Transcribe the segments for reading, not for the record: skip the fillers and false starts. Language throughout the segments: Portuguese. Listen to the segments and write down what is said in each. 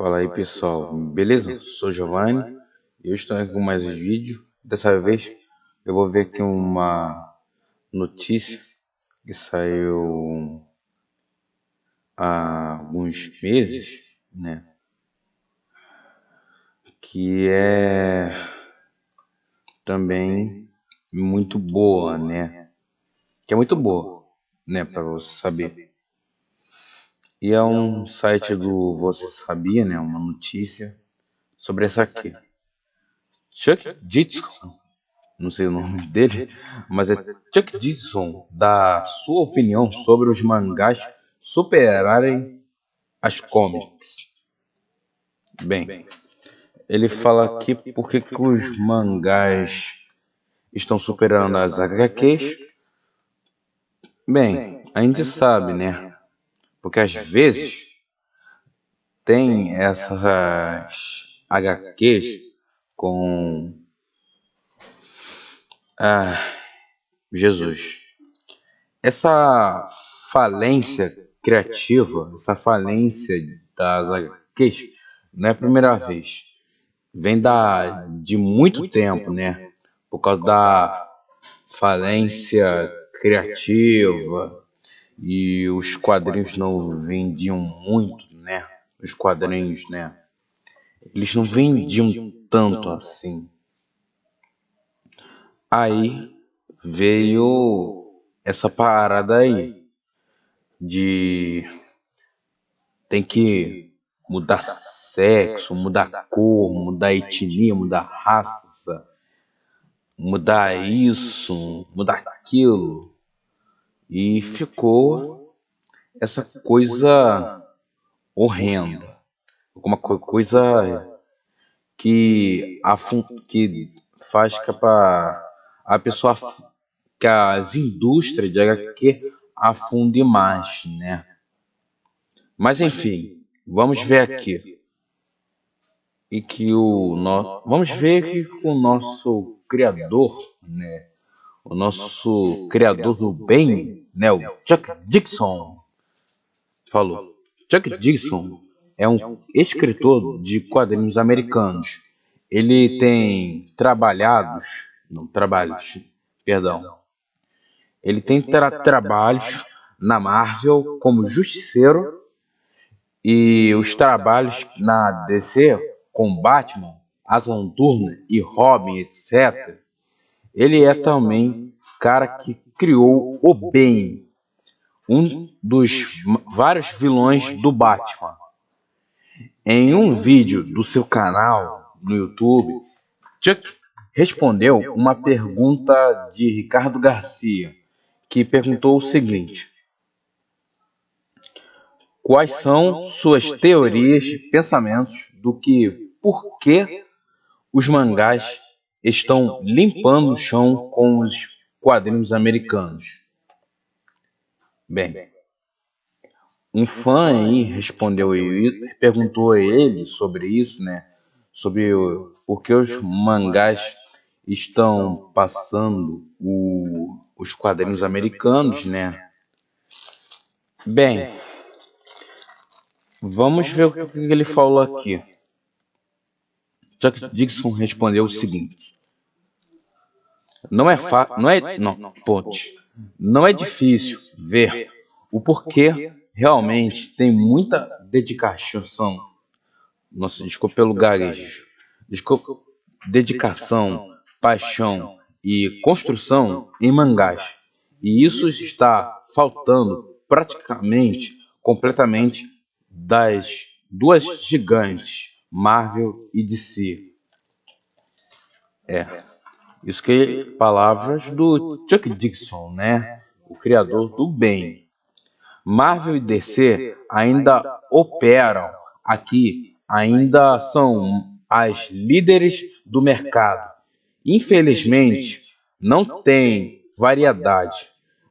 Fala aí pessoal, beleza? Sou Giovanni e eu estou aqui com mais um vídeo. Dessa vez eu vou ver aqui uma notícia que saiu há alguns meses, né? Que é também muito boa, né? Que é muito boa, né? Para você saber. E é um site do Você Sabia, né? Uma notícia sobre essa aqui. Chuck Dixon, não sei o nome dele, mas é Chuck Dixon, dá sua opinião sobre os mangás superarem as comics. Bem, ele fala aqui porque que os mangás estão superando as HQs. Bem, a gente sabe, né? Porque às vezes tem essas HQs com Jesus. Essa falência criativa, essa falência das HQs, não é a primeira vez. Vem de muito tempo, né? Por causa da falência criativa e os quadrinhos não vendiam muito, né? Os quadrinhos, né? Eles não vendiam tanto assim. Aí veio essa parada aí de tem que mudar sexo, mudar cor, mudar etnia, mudar raça, mudar isso, mudar aquilo. E ficou essa coisa horrenda. Alguma coisa que faz que a pessoa, que as indústrias de HQ afundem mais, né? Mas enfim, vamos ver aqui. E que vamos ver que o nosso criador, né? O nosso criador do bem, né? O Chuck Dixon falou. Chuck Dixon é um escritor de quadrinhos americanos. Ele tem perdão. Ele tem trabalhos na Marvel como Justiceiro e os trabalhos na DC com Batman, Asa Noturna e Robin, etc. Ele é também cara que criou o Bane, um dos vários vilões do Batman. Em um vídeo do seu canal no YouTube, Chuck respondeu uma pergunta de Ricardo Garcia, que perguntou o seguinte: quais são suas teorias e pensamentos do que, por que os mangás estão limpando o chão com os quadrinhos americanos? Bem, um fã aí respondeu e perguntou a ele sobre isso, né? Sobre por que os mangás estão passando os quadrinhos americanos, né? Bem, vamos ver o que ele falou aqui. Chuck Dixon respondeu o seguinte: não é difícil ver o porquê realmente tem muita dedicação. Nossa, desculpa pelo gaguejo. Desculpa, dedicação, paixão e construção em mangás. E isso está faltando praticamente, completamente, das duas gigantes, Marvel e DC. Isso que é palavras do Chuck Dixon, né? O criador do bem. Marvel e DC ainda operam aqui, ainda são as líderes do mercado. Infelizmente, não tem variedade.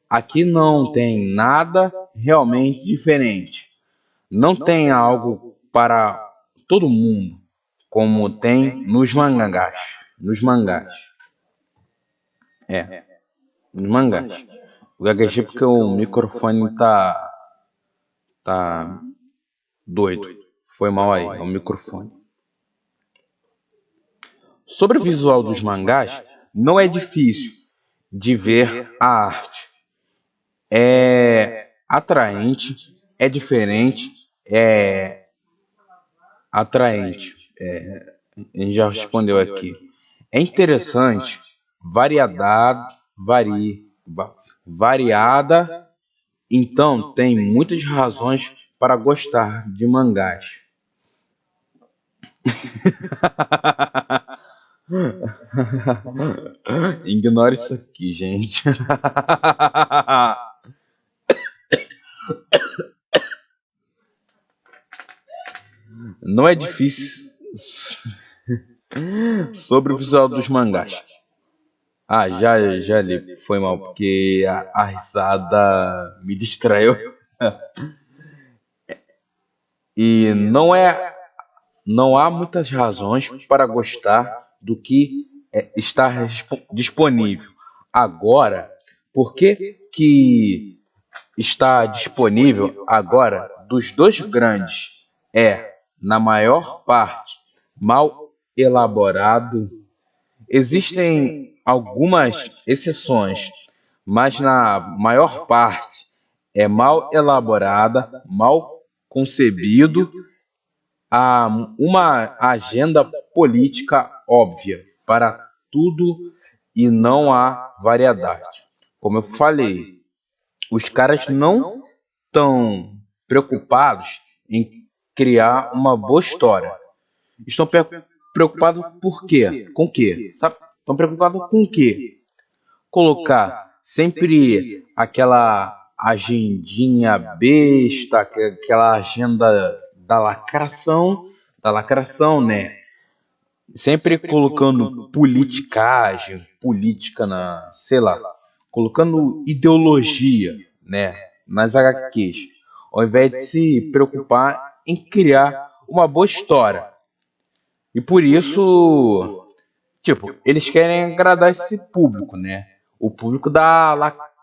Aqui não tem nada realmente diferente. Não tem algo para todo mundo, como tem nos mangás. Nos mangás. Nos mangás. O gaguejei porque o microfone tá doido. Foi mal aí, é o microfone. Sobre o visual dos mangás, não é difícil de ver a arte. É atraente, é diferente, é atraente. A gente já respondeu aqui. É interessante, variada, então tem muitas razões para gostar de mangás. Ignore isso aqui, gente. Não é difícil sobre o visual dos mangás. Já li, foi mal, porque a risada me distraiu. E não há muitas razões para gostar do que está disponível. Agora, por que está disponível agora dos dois grandes na maior parte, mal elaborado? Existem algumas exceções, mas na maior parte é mal elaborada, mal concebido, há uma agenda política óbvia para tudo e não há variedade. Como eu falei, os caras não estão preocupados em criar uma boa história. Estão preocupados por quê? Com o quê? Sabe? Estão preocupados com o quê? Colocar sempre aquela agendinha besta, aquela agenda da lacração, né? Sempre colocando politicagem, política na, sei lá, colocando ideologia, né, nas HQs, ao invés de se preocupar em criar uma boa história. E por isso, tipo, eles querem agradar esse público, né? O público da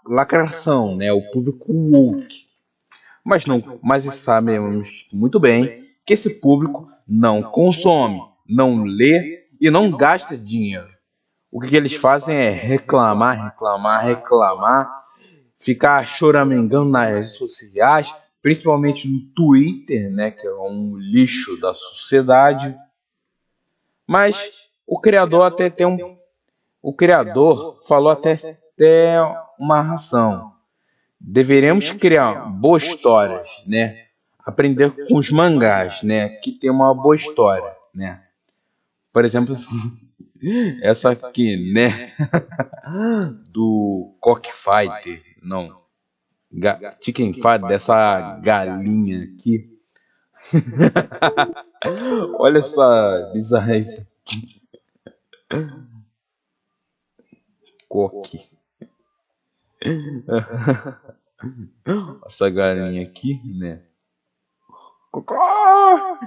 lacração, né? O público woke. Mas sabemos muito bem que esse público não consome, não lê e não gasta dinheiro. O que eles fazem é reclamar, ficar choramingando nas redes sociais, principalmente no Twitter, né, que é um lixo da sociedade. Mas o criador falou até uma razão. Deveremos criar boas histórias, né? Aprender com os mangás, né? Que tem uma boa história, né? Por exemplo, essa aqui, né? Do Cockfighter, não. Chicken Fight, dessa galinha aqui. Olha essa bizarrice. Coque. Essa galinha aqui, né? Cocó!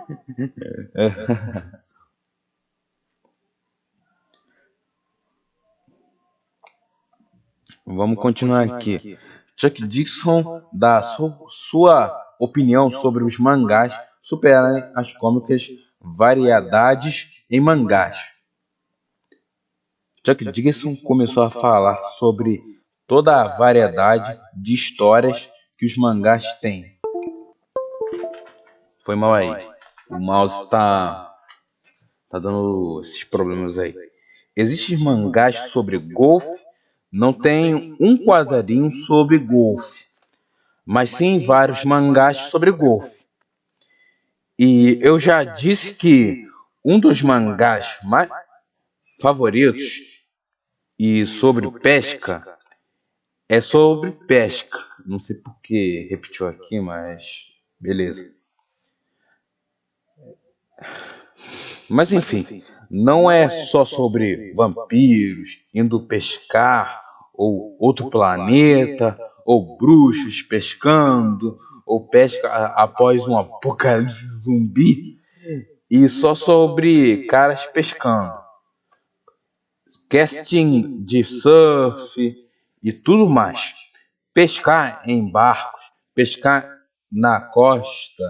Vamos continuar aqui. Chuck Dixon dá sua opinião sobre os mangás superarem as cômicas variedades em mangás. Chuck Dixon começou a falar sobre toda a variedade de histórias que os mangás têm. Foi mal aí. O mouse tá dando esses problemas aí. Existem mangás sobre golfe, não tem um quadrinho sobre golfe, mas sim vários mangás sobre golfe. E eu já disse que um dos mangás mais favoritos e sobre pesca é sobre pesca. Não sei por que repetiu aqui, mas beleza. Mas enfim, não é só sobre vampiros indo pescar, ou outro planeta, ou bruxos pescando, ou pesca após um apocalipse zumbi, e só sobre caras pescando. Casting de surf e tudo mais. Pescar em barcos, pescar na costa,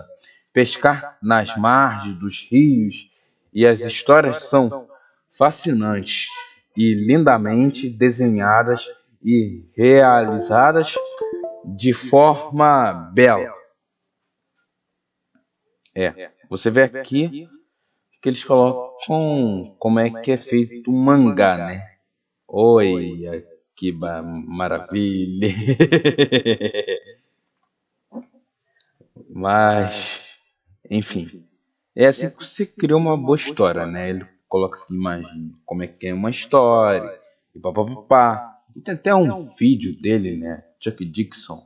pescar nas margens dos rios, e as histórias são fascinantes e lindamente desenhadas e realizadas de forma bela. Você vê aqui que eles colocam como é que é feito um mangá, né? Oi, que maravilha! Mas, enfim, é assim que você cria uma boa história, né? Ele coloca aqui imagem como é que é uma história, e papapá. E tem até um vídeo dele, né? Chuck Dixon.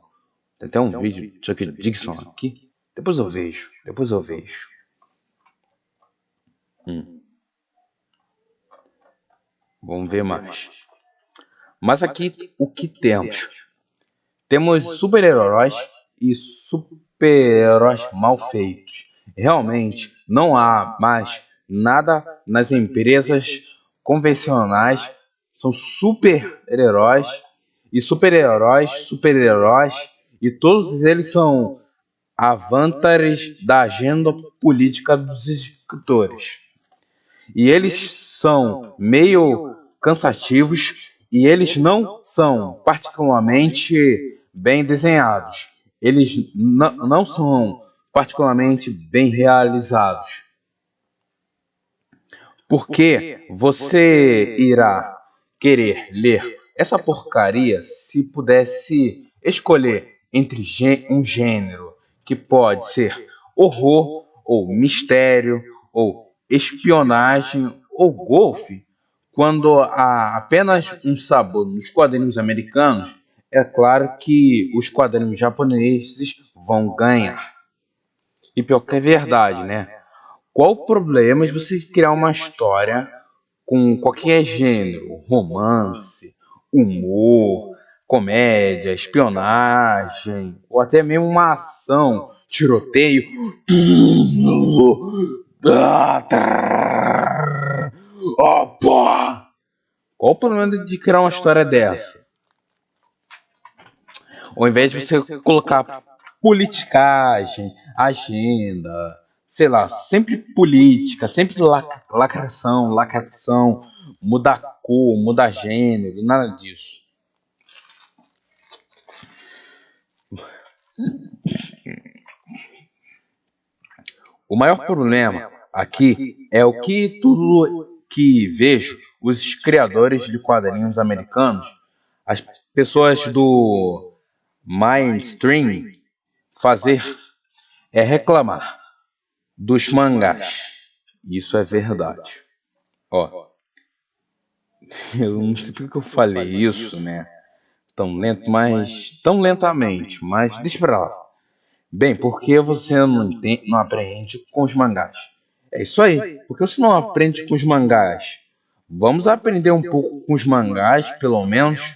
Tem até um vídeo de Chuck Dixon aqui. Depois eu vejo. Vamos ver mais. Mas aqui o que temos? Temos super-heróis e super-heróis mal feitos. Realmente não há mais nada nas empresas convencionais. São super-heróis e super-heróis, e todos eles são avantares da agenda política dos escritores. E eles são meio cansativos e eles não são particularmente bem desenhados. Eles não são particularmente bem realizados. Porque você irá querer ler essa porcaria se pudesse escolher entre um gênero que pode ser horror, ou mistério, ou espionagem, ou golfe, quando há apenas um sabor nos quadrinhos americanos. É claro que os quadrinhos japoneses vão ganhar. E pior que é verdade, né? Qual o problema de você criar uma história com qualquer gênero? Romance, humor, comédia, espionagem, ou até mesmo uma ação, tiroteio. Opa! Qual o problema de criar uma história dessa? Ao invés de você colocar politicagem, agenda, sei lá, sempre política, sempre lacração, mudar cor, mudar gênero, nada disso. O maior problema aqui é o que tudo que vejo os criadores de quadrinhos americanos, as pessoas do mainstream fazer é reclamar dos mangás. Isso é verdade. Ó, eu não sei porque eu falei isso, né? Tão lentamente, mas deixa pra lá. Bem, porque você não aprende com os mangás? É isso aí. Porque você não aprende com os mangás? Vamos aprender um pouco com os mangás, pelo menos.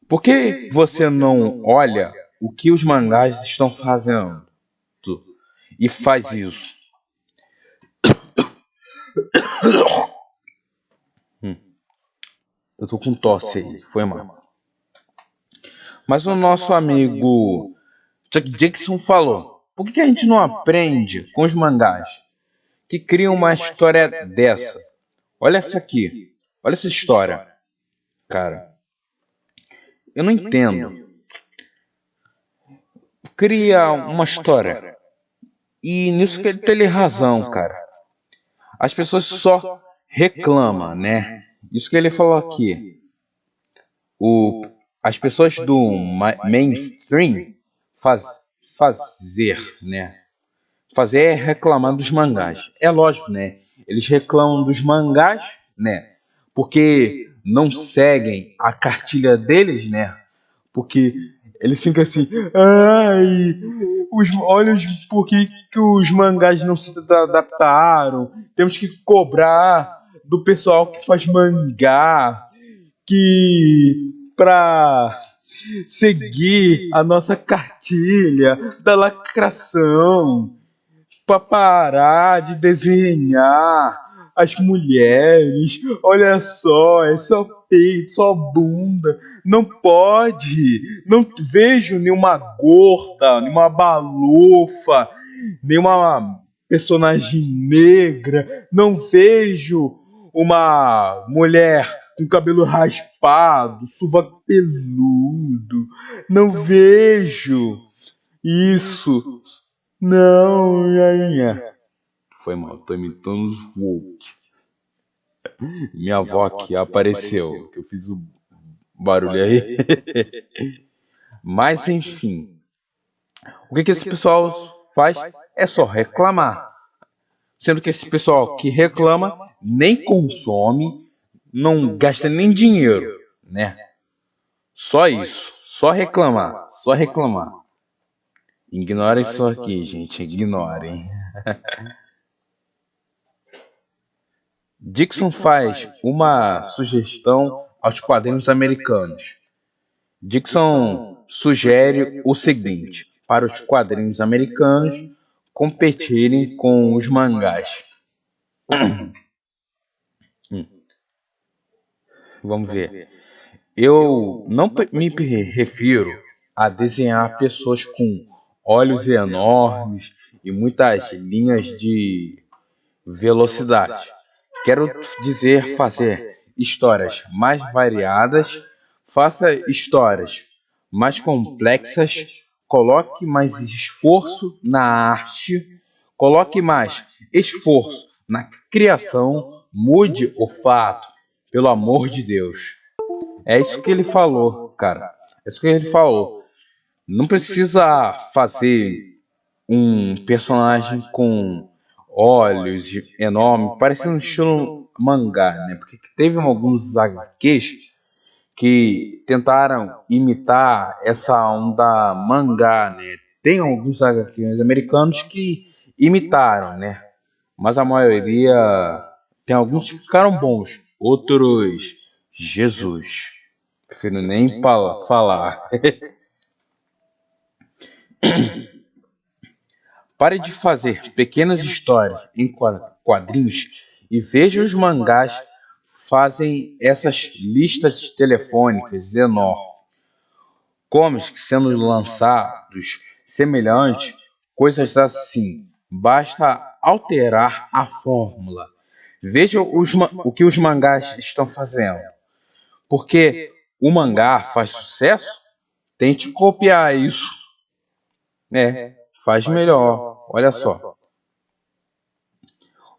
Por que você não olha o que os mangás estão fazendo e faz isso? Eu tô com tosse aí, foi mal. Mas o nosso amigo Chuck Dixon falou: por que a gente não aprende com os mangás que criam uma história dessa? Olha essa aqui, olha essa história, cara. Eu não entendo. Cria uma história e nisso que ele tem razão, cara. As pessoas só reclamam, né? Isso que ele falou aqui. As pessoas do mainstream fazer, né? Fazer é reclamar dos mangás. É lógico, né? Eles reclamam dos mangás, né? Porque não seguem a cartilha deles, né? Porque eles ficam assim, ai, olha por que os mangás não se adaptaram. Temos que cobrar do pessoal que faz mangá, que pra seguir a nossa cartilha da lacração, pra parar de desenhar as mulheres, olha só, é só peito, só bunda, não pode, não vejo nenhuma gorda, nenhuma balofa nenhuma personagem negra, não vejo uma mulher com cabelo raspado, sovaco peludo, não vejo isso. Não, nha. Foi mal, tô imitando os woke. Minha avó aqui apareceu, que eu fiz o barulho aí. Mas enfim, o que esse pessoal faz é só reclamar. Sendo que esse pessoal que reclama nem consome, não gasta nem dinheiro, né? Só isso, só reclamar, só reclamar. Ignorem isso aqui, gente, ignorem. Dixon faz uma sugestão aos quadrinhos americanos. Dixon sugere o seguinte para os quadrinhos americanos competirem com os mangás. Vamos ver. Eu não me refiro a desenhar pessoas com olhos enormes e muitas linhas de velocidade. Quero dizer fazer histórias mais variadas, faça histórias mais complexas, coloque mais esforço na arte, coloque mais esforço na criação, mude o fato, pelo amor de Deus. É isso que ele falou, cara. É isso que ele falou. Não precisa fazer um personagem com olhos enormes, parecendo um estilo mangá, né? Porque teve alguns HQs que tentaram imitar essa onda mangá, né? Tem alguns HQs americanos que imitaram, né? Mas a maioria tem alguns que ficaram bons, outros Jesus. Prefiro nem falar. Pare de fazer pequenas histórias em quadrinhos e veja os mangás fazem essas listas telefônicas enormes. Comics sendo lançados semelhantes, coisas assim. Basta alterar a fórmula. Veja o que os mangás estão fazendo. Porque o mangá faz sucesso, tente copiar isso. Faz melhor. Olha só.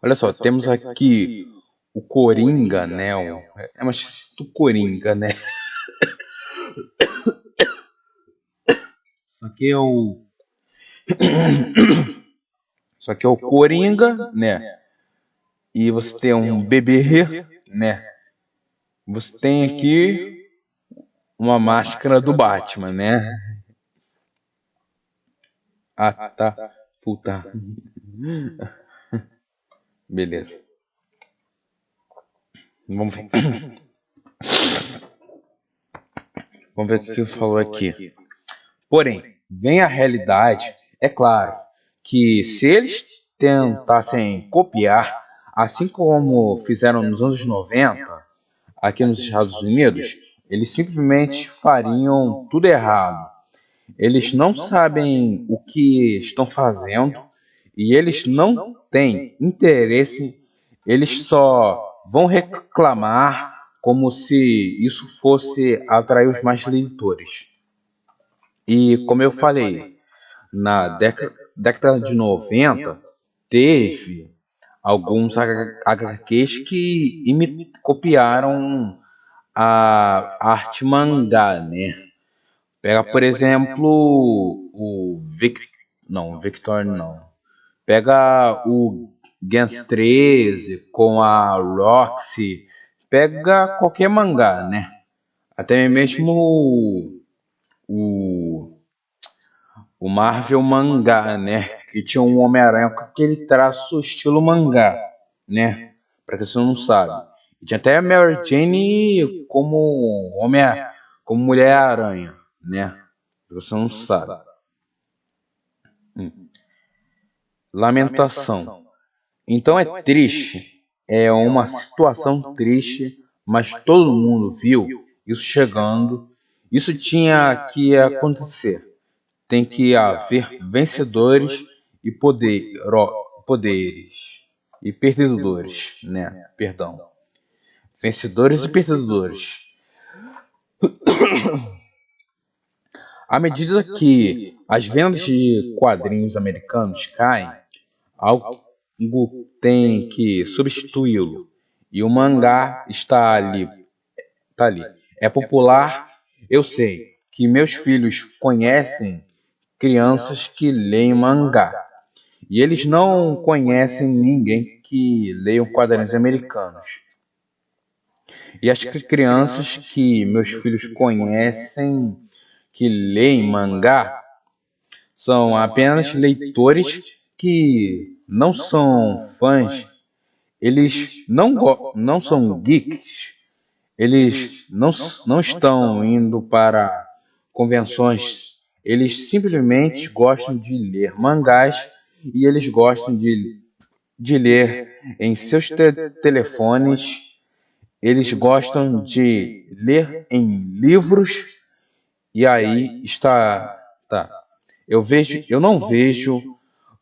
Olha só, temos aqui o Coringa, né? É uma chance do Coringa, né? Isso aqui é o. Isso aqui é o Coringa, né? E você tem um bebê, né? Você tem aqui uma máscara do Batman, né? Ah, tá. Puta. Beleza. Vamos ver. Vamos ver o que ele falou aqui. Porém, vem a realidade, é claro, que se eles tentassem copiar, assim como fizeram nos anos 90, aqui nos Estados Unidos, eles simplesmente fariam tudo errado. Eles não sabem o que estão fazendo e eles não têm interesse, eles só vão reclamar como se isso fosse atrair os mais leitores. E como eu falei, na década de 90, teve alguns HQs que copiaram a arte mangá, né? Pega, por exemplo, o Victor não. Pega o Gans 13 com a Roxy. Pega qualquer mangá, né? Até mesmo o Marvel mangá, né? Que tinha um Homem-Aranha com aquele traço estilo mangá, né? Pra quem você não sabe. E tinha até a Mary Jane como como Mulher-Aranha, né? Você não sabe. Lamentação. Então é triste. É uma situação triste, mas todo mundo viu isso chegando. Isso tinha que acontecer. Tem que haver vencedores e poderes e perdedores, né? Perdão. Vencedores e perdedores. À medida que as vendas de quadrinhos americanos caem, algo tem que substituí-lo. E o mangá está ali. Tá ali. É popular, eu sei que meus filhos conhecem crianças que leem mangá. E eles não conhecem ninguém que leia quadrinhos americanos. E as crianças que meus filhos conhecem que leem mangá são apenas leitores que não são fãs, eles não são geeks, eles não estão indo para convenções, eles simplesmente gostam de ler mangás e eles gostam de ler em seus telefones, eles gostam de ler em livros e aí está, tá. Eu não vejo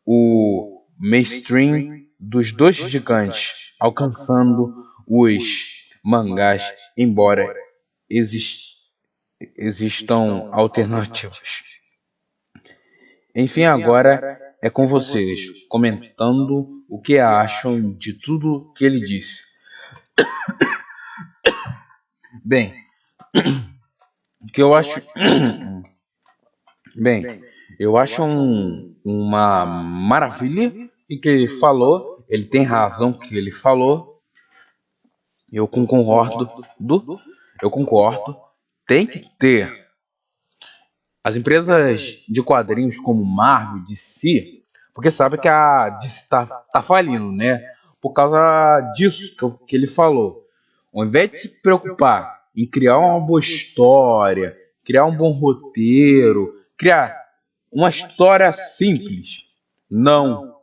o mainstream dos dois gigantes alcançando os mangás, embora existam alternativas. Enfim, agora é com vocês, comentando o que acham de tudo que ele disse. Bem, o que eu acho... Bem, eu acho uma maravilha o que ele falou. Ele tem razão que ele falou. Eu concordo. Eu concordo. Tem que ter. As empresas de quadrinhos como Marvel, DC, porque sabe que a DC tá falindo, né? Por causa disso que ele falou. Ao invés de se preocupar em criar uma boa história, criar um bom roteiro, criar uma história simples, não.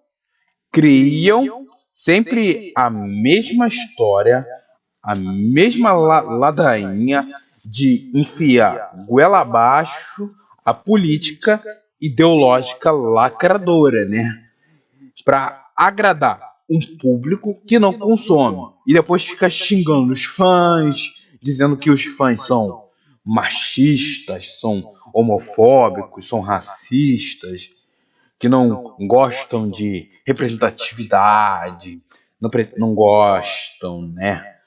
Criam sempre a mesma história, a mesma ladainha de enfiar goela abaixo a política ideológica lacradora, né? Para agradar um público que não consome. E depois fica xingando os fãs, dizendo que os fãs são machistas, são homofóbicos, são racistas, que não gostam de representatividade, não gostam, né?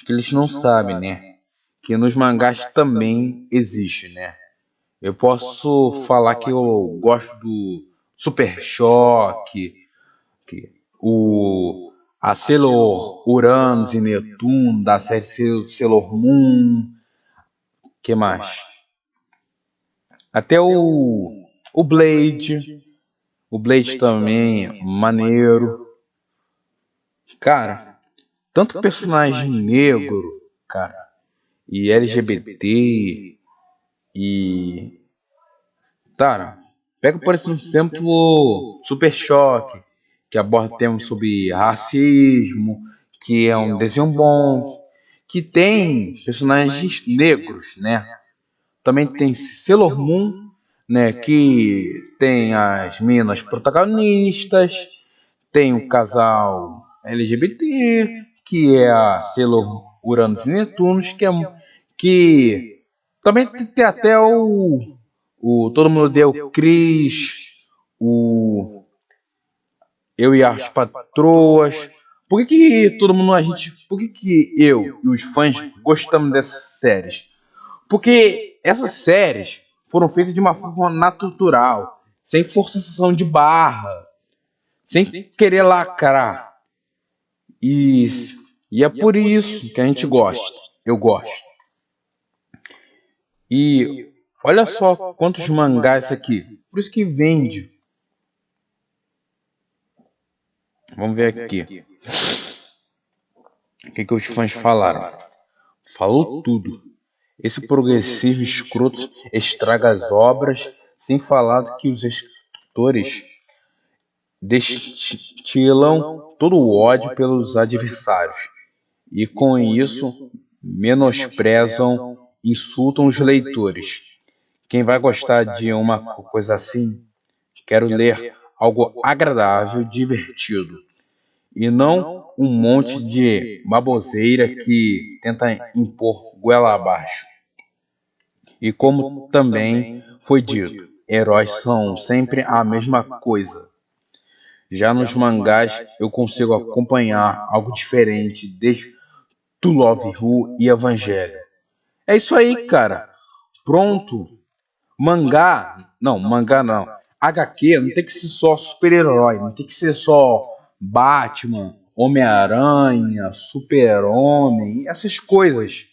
Que eles não sabem, né? Que nos mangás também existe, né? Eu posso falar que eu gosto do Super Choque, a Sailor Uranus e Netuno, da série Sailor Moon, que mais? Até o Blade. O Blade também, maneiro. Cara, tanto personagem negro, cara, e LGBT, e... Cara, pega por exemplo Super Choque, que aborda temas sobre racismo, que é um desenho bom, que tem personagens negros, né? Também tem Sailor Moon, né, que tem as meninas protagonistas, tem o casal LGBT, que é a Sailor Uranus e Netunos, que também tem até o todo mundo deu Chris, o Eu e as Patroas. Por que todo mundo por que eu e os fãs gostamos dessas séries? Porque essas séries foram feitas de uma forma natural, sem forçação de barra, sem querer lacrar. E é por isso que a gente gosta. Eu gosto. E olha só quantos mangás aqui. Por isso que vende. Vamos ver aqui. O que os fãs falaram? Falou tudo. Esse progressivo escroto estraga as obras, sem falar que os escritores destilam todo o ódio pelos adversários. E com isso menosprezam, insultam os leitores. Quem vai gostar de uma coisa assim? Quero ler algo agradável, divertido, e não um monte de baboseira que tenta impor goela abaixo. E como também foi dito, heróis são sempre a mesma coisa. Já nos mangás eu consigo acompanhar algo diferente desde To Love Who e Evangelho. É isso aí, cara. Pronto. Mangá não. HQ não tem que ser só super-herói, não tem que ser só Batman, Homem-Aranha, Super-Homem, essas coisas.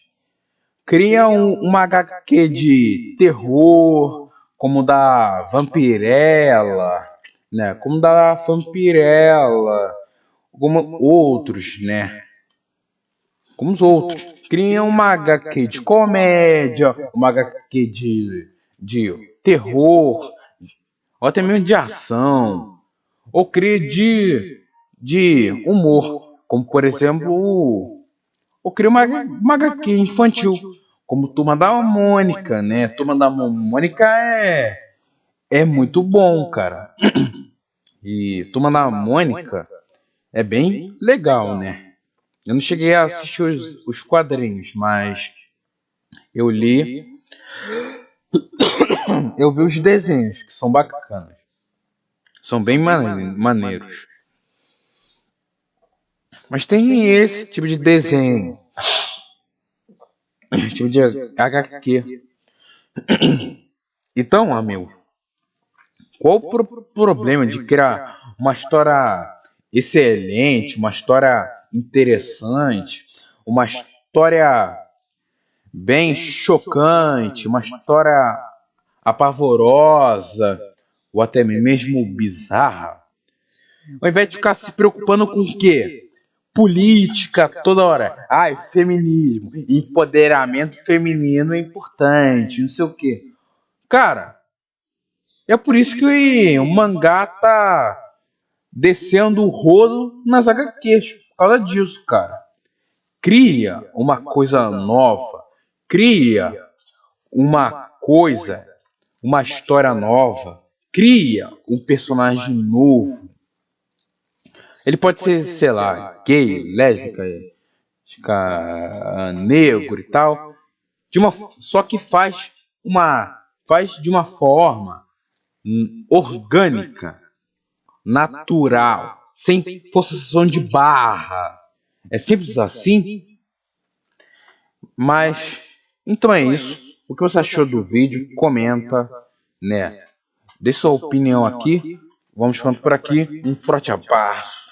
Cria uma HQ de terror, como da Vampirella, né? Como da Vampirella, como outros, né? Como os outros. Cria uma HQ de comédia, uma HQ de terror, ou até mesmo de ação, ou cria de humor, como por exemplo, ou cria uma HQ infantil, como Turma da Mônica, né? Turma da Mônica é muito bom, cara. E Turma da Mônica é bem legal, né? Eu não cheguei a assistir os quadrinhos, mas eu li, eu vi os desenhos, que são bacanas. São bem maneiros. Mas tem esse tipo de desenho, esse tipo de HQ. Então, amigo, qual o problema de criar uma história excelente, uma história interessante, uma história bem chocante, uma história apavorosa, ou até mesmo bizarra, ao invés de ficar se preocupando com o quê? Política toda hora. Ai, feminismo, empoderamento feminino é importante, não sei o quê. Cara, é por isso que o mangá tá descendo o rodo nas HQs. Por causa disso, cara. Cria uma coisa nova. Cria uma coisa, uma história nova. Cria um personagem novo. Ele pode ser, sei lá, gay, lésbica, negro e tal. Só que faz de uma forma orgânica, natural, sem forçação de barra. É simples assim. Mas, então é isso. O que você achou do vídeo? Comenta, né? Dê sua opinião aqui. Vamos ficando por aqui. Um forte abraço.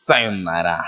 Sayonara.